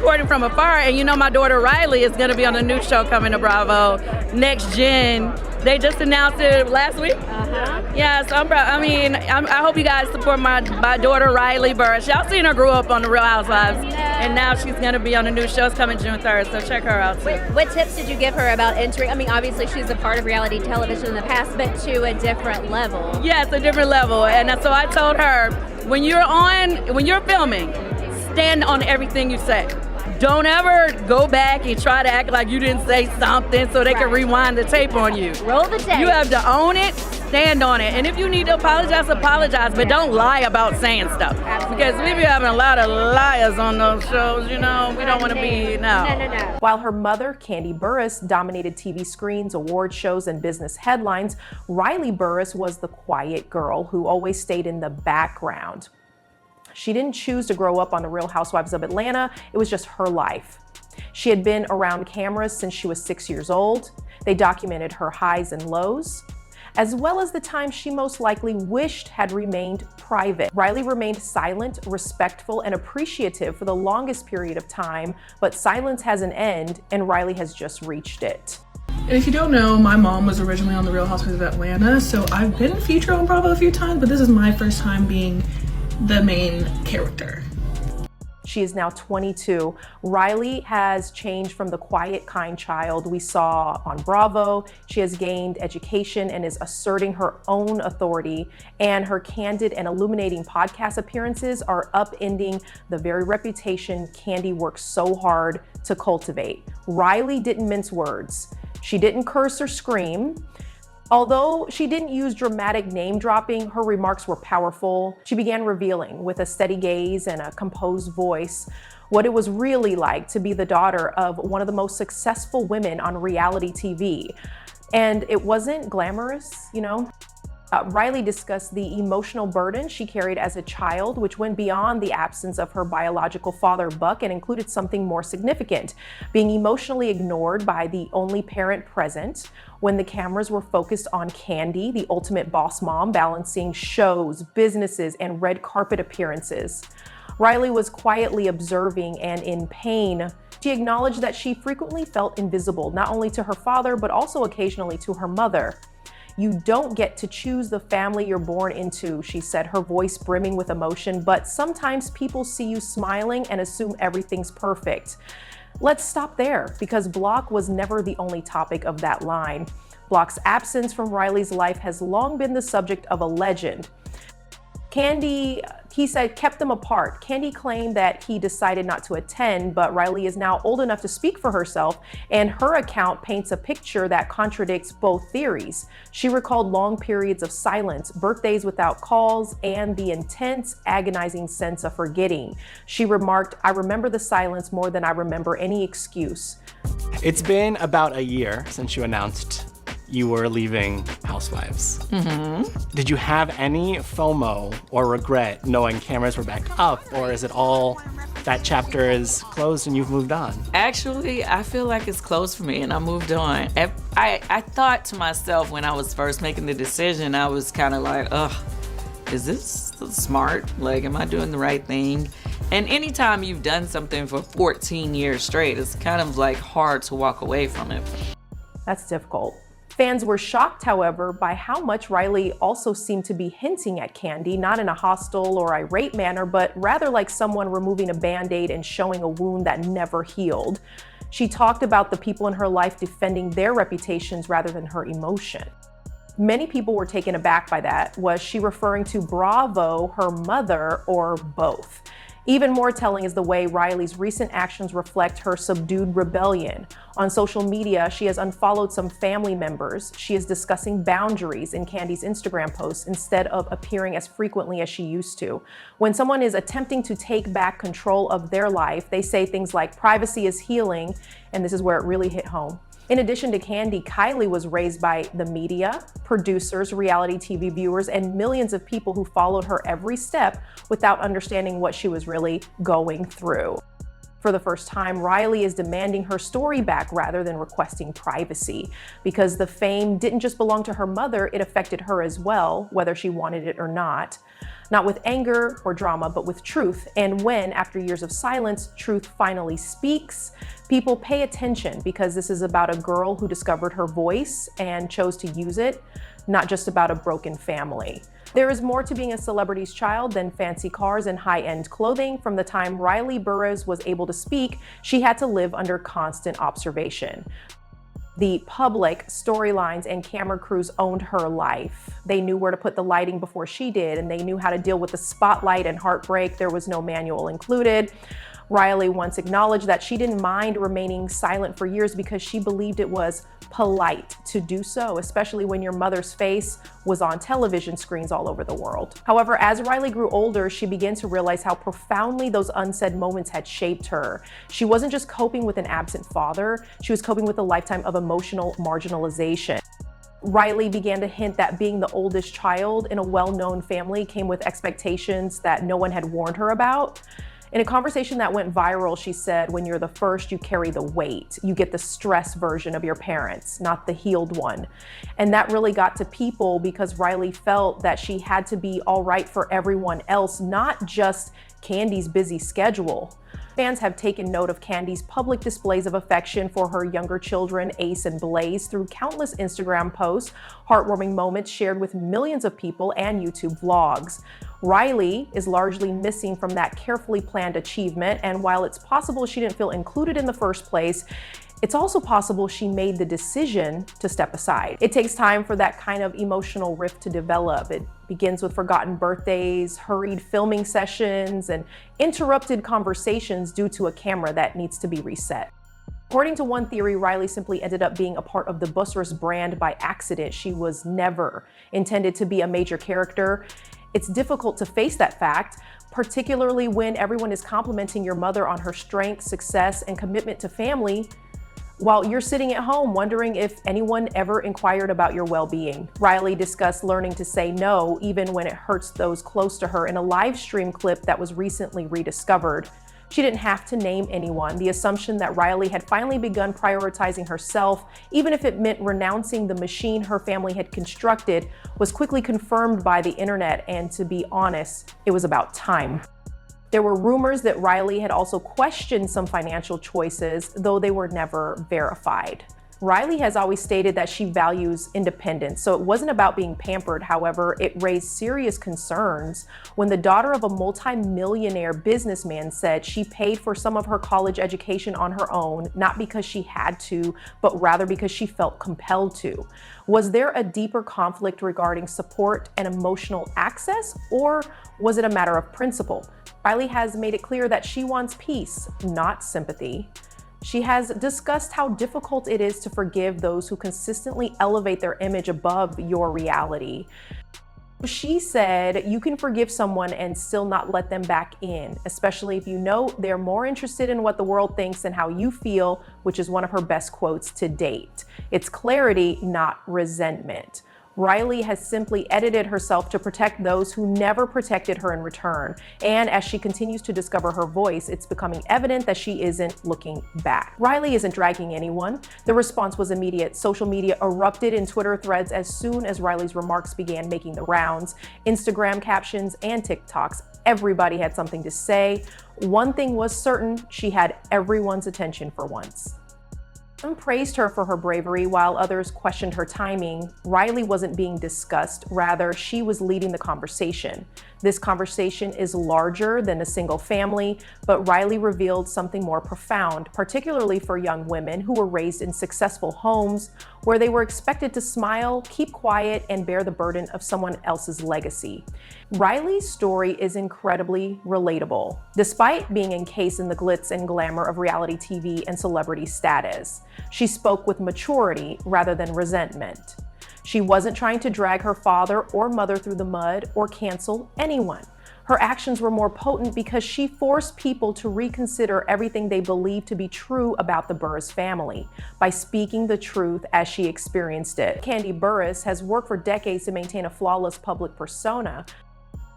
supporting from afar. And you know, my daughter Riley is going to be on a new show coming to Bravo, Next Gen. They just announced it last week. Yeah, so I hope you guys support my daughter Riley Burruss. Y'all seen her grow up on The Real Housewives, and now she's going to be on a new show. It's coming June 3rd, so check her out too. What tips did you give her about entering? I mean, obviously she's a part of reality television in the past, but to a different level. Yes, a different level. And so I told her, when you're filming, stand on everything you say. Don't ever go back and try to act like you didn't say something so they can rewind the tape on you. Roll the tape. You have to own it, stand on it. And if you need to apologize, but don't lie about saying stuff. Absolutely. Because we be having a lot of liars on those shows, you know. We don't want to be, no. While her mother, Kandi Burruss, dominated TV screens, award shows, and business headlines, Riley Burruss was the quiet girl who always stayed in the background. She didn't choose to grow up on The Real Housewives of Atlanta. It was just her life. She had been around cameras since she was 6 years old. They documented her highs and lows, as well as the time she most likely wished had remained private. Riley remained silent, respectful, and appreciative for the longest period of time, but silence has an end, and Riley has just reached it. And if you don't know, my mom was originally on The Real Housewives of Atlanta, so I've been featured on Bravo a few times, but this is my first time being the main character. She is now 22. Riley has changed from the quiet, kind child we saw on Bravo. She has gained education and is asserting her own authority, and her candid and illuminating podcast appearances are upending the very reputation Kandi worked so hard to cultivate. Riley didn't mince words. She didn't curse or scream. Although she didn't use dramatic name dropping, her remarks were powerful. She began revealing, with a steady gaze and a composed voice, what it was really like to be the daughter of one of the most successful women on reality TV. And it wasn't glamorous, you know? Riley discussed the emotional burden she carried as a child, which went beyond the absence of her biological father, Buck, and included something more significant: being emotionally ignored by the only parent present when the cameras were focused on Kandi, the ultimate boss mom, balancing shows, businesses, and red carpet appearances. Riley was quietly observing and in pain. She acknowledged that she frequently felt invisible, not only to her father, but also occasionally to her mother. "You don't get to choose the family you're born into," she said, her voice brimming with emotion, "but sometimes people see you smiling and assume everything's perfect." Let's stop there, because Block was never the only topic of that line. Block's absence from Riley's life has long been the subject of a legend. Kandi, he said, kept them apart. Kandi claimed that he decided not to attend, but Riley is now old enough to speak for herself, and her account paints a picture that contradicts both theories. She recalled long periods of silence, birthdays without calls, and the intense, agonizing sense of forgetting. She remarked, "I remember the silence more than I remember any excuse." It's been about a year since you announced you were leaving Housewives. Did you have any FOMO or regret knowing cameras were back up, or is it all that chapter is closed and you've moved on? Actually, I feel like it's closed for me and I moved on. I thought to myself when I was first making the decision, I was kind of like, ugh, is this smart? Like, am I doing the right thing? And anytime you've done something for 14 years straight, it's kind of like hard to walk away from it. That's difficult. Fans were shocked, however, by how much Riley also seemed to be hinting at Kandi, not in a hostile or irate manner, but rather like someone removing a Band-Aid and showing a wound that never healed. She talked about the people in her life defending their reputations rather than her emotion. Many people were taken aback by that. Was she referring to Bravo, her mother, or both? Even more telling is the way Riley's recent actions reflect her subdued rebellion. On social media, she has unfollowed some family members. She is discussing boundaries in Kandi's Instagram posts instead of appearing as frequently as she used to. When someone is attempting to take back control of their life, they say things like privacy is healing, and this is where it really hit home. In addition to Kandi, Kylie was raised by the media, producers, reality TV viewers, and millions of people who followed her every step without understanding what she was really going through. For the first time, Riley is demanding her story back rather than requesting privacy, because the fame didn't just belong to her mother, it affected her as well, whether she wanted it or not. Not with anger or drama, but with truth. And when, after years of silence, truth finally speaks, people pay attention, because this is about a girl who discovered her voice and chose to use it, not just about a broken family. There is more to being a celebrity's child than fancy cars and high-end clothing. From the time Riley Burruss was able to speak, she had to live under constant observation. The public, storylines, and camera crews owned her life. They knew where to put the lighting before she did, and they knew how to deal with the spotlight and heartbreak. There was no manual included. Riley once acknowledged that she didn't mind remaining silent for years because she believed it was polite to do so, especially when your mother's face was on television screens all over the world. However, as Riley grew older, she began to realize how profoundly those unsaid moments had shaped her. She wasn't just coping with an absent father, she was coping with a lifetime of emotional marginalization. Riley began to hint that being the oldest child in a well-known family came with expectations that no one had warned her about. In a conversation that went viral, she said, "When you're the first, you carry the weight. You get the stress version of your parents, not the healed one." And that really got to people because Riley felt that she had to be all right for everyone else, not just Kandi's busy schedule. Fans have taken note of Kandi's public displays of affection for her younger children, Ace and Blaze, through countless Instagram posts, heartwarming moments shared with millions of people, and YouTube vlogs. Riley is largely missing from that carefully planned achievement, and while it's possible she didn't feel included in the first place, it's also possible she made the decision to step aside. It takes time for that kind of emotional rift to develop. It begins with forgotten birthdays, hurried filming sessions, and interrupted conversations due to a camera that needs to be reset. According to one theory, Riley simply ended up being a part of the Burruss brand by accident. She was never intended to be a major character. It's difficult to face that fact, particularly when everyone is complimenting your mother on her strength, success, and commitment to family, while you're sitting at home wondering if anyone ever inquired about your well-being. Riley discussed learning to say no, even when it hurts those close to her, in a live stream clip that was recently rediscovered. She didn't have to name anyone. The assumption that Riley had finally begun prioritizing herself, even if it meant renouncing the machine her family had constructed, was quickly confirmed by the internet, and to be honest, it was about time. There were rumors that Riley had also questioned some financial choices, though they were never verified. Riley has always stated that she values independence, so it wasn't about being pampered. However, it raised serious concerns when the daughter of a multi-millionaire businessman said she paid for some of her college education on her own, not because she had to, but rather because she felt compelled to. Was there a deeper conflict regarding support and emotional access, or was it a matter of principle? Riley has made it clear that she wants peace, not sympathy. She has discussed how difficult it is to forgive those who consistently elevate their image above your reality. She said you can forgive someone and still not let them back in, especially if you know they're more interested in what the world thinks than how you feel, which is one of her best quotes to date. It's clarity, not resentment. Riley has simply edited herself to protect those who never protected her in return. And as she continues to discover her voice, it's becoming evident that she isn't looking back. Riley isn't dragging anyone. The response was immediate. Social media erupted in Twitter threads as soon as Riley's remarks began making the rounds. Instagram captions and TikToks. Everybody had something to say. One thing was certain, she had everyone's attention for once. Some praised her for her bravery, while others questioned her timing. Riley wasn't being discussed, rather she was leading the conversation. This conversation is larger than a single family, but Riley revealed something more profound, particularly for young women who were raised in successful homes where they were expected to smile, keep quiet, and bear the burden of someone else's legacy. Riley's story is incredibly relatable, despite being encased in the glitz and glamour of reality TV and celebrity status. She spoke with maturity rather than resentment. She wasn't trying to drag her father or mother through the mud or cancel anyone. Her actions were more potent because she forced people to reconsider everything they believed to be true about the Burruss family by speaking the truth as she experienced it. Kandi Burruss has worked for decades to maintain a flawless public persona.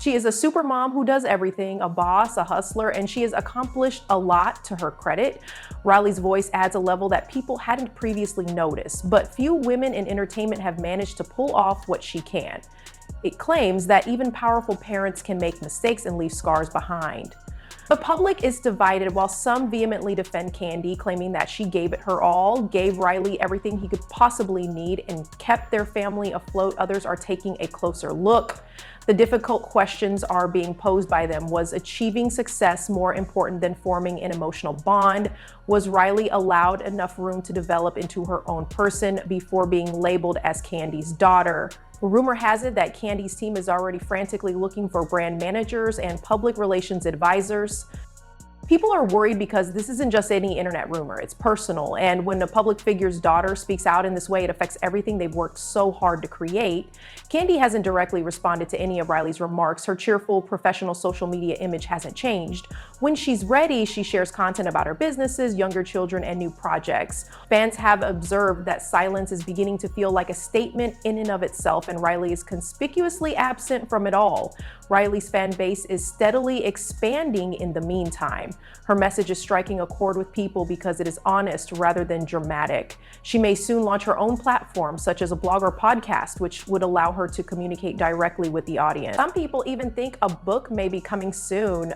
She is a super mom who does everything, a boss, a hustler, and she has accomplished a lot to her credit. Riley's voice adds a level that people hadn't previously noticed, but few women in entertainment have managed to pull off what she can. It claims that even powerful parents can make mistakes and leave scars behind. The public is divided while some vehemently defend Kandi, claiming that she gave it her all, gave Riley everything he could possibly need, and kept their family afloat. Others are taking a closer look. The difficult questions are being posed by them. Was achieving success more important than forming an emotional bond? Was Riley allowed enough room to develop into her own person before being labeled as Kandi's daughter? Rumor has it that Kandi's team is already frantically looking for brand managers and public relations advisors. People are worried because this isn't just any internet rumor, it's personal. And when a public figure's daughter speaks out in this way, it affects everything they've worked so hard to create. Kandi hasn't directly responded to any of Riley's remarks. Her cheerful professional social media image hasn't changed. When she's ready, she shares content about her businesses, younger children, and new projects. Fans have observed that silence is beginning to feel like a statement in and of itself, and Riley is conspicuously absent from it all. Riley's fan base is steadily expanding in the meantime. Her message is striking a chord with people because it is honest rather than dramatic. She may soon launch her own platform, such as a blog or podcast, which would allow her to communicate directly with the audience. Some people even think a book may be coming soon.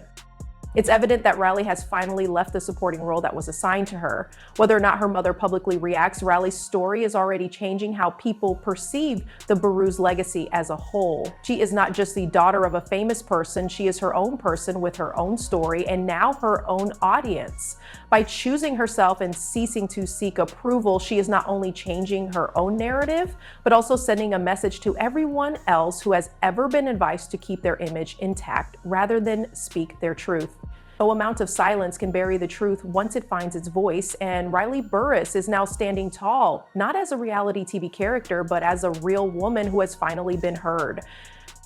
It's evident that Riley has finally left the supporting role that was assigned to her. Whether or not her mother publicly reacts, Riley's story is already changing how people perceive the Burruss legacy as a whole. She is not just the daughter of a famous person, she is her own person with her own story and now her own audience. By choosing herself and ceasing to seek approval, she is not only changing her own narrative, but also sending a message to everyone else who has ever been advised to keep their image intact rather than speak their truth. No amount of silence can bury the truth once it finds its voice, and Riley Burruss is now standing tall, not as a reality TV character, but as a real woman who has finally been heard.